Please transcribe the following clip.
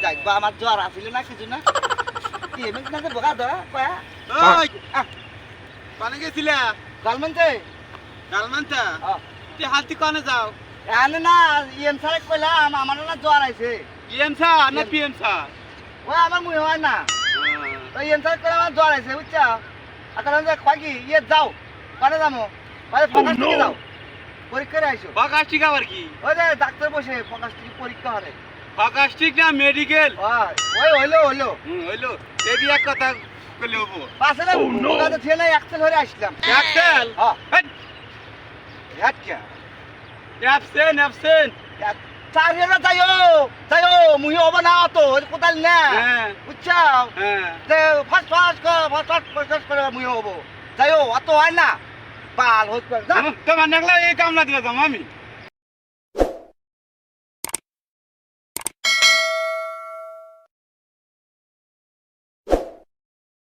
যাই বা আমার জ্বর আসিল না কিছু না কি এমনি না বোকা ধরা কয়া ওই কোনে গেছিলা গালমেন্টে গালমান্তা তুই হাতি কোনে যাও এনে না ইএম স্যার কইলাম আমার না জ্বর আইছে ইএম সা না পিএম সা ওই আমার মুই হয় না তো ইএম স্যার কইলাম আমার জ্বর আইছে বুঝছা এখন যে কয় কি ইয়ে যাও কোনে যাবো ওই ফোকাস থেকে যাও পরীক্ষা আইছো ফাকাস্টিক আবার কি ওই যে ডাক্তার বসে ফোকাস থেকে পরীক্ষা হবে ফাকাস্টিক না মেডিকেল ওই হইলো হইলো এই এক কথা কইলে হবো পাশে না বোকাতে ছেলে এক্সেল ধরে আসলাম একসেল হ্যাঁ হ্যাঁ কে অ্যাবসেন্ট চার হেরা যাইও মুই হবো না তো কোথাল না হ্যাঁ বুঝছো হ্যাঁ ফার্স্ট করে মুই হবো যাইও অত হয় না পাল হচ্ছে তোমার নাগলা এই কামলা দিলাম আমি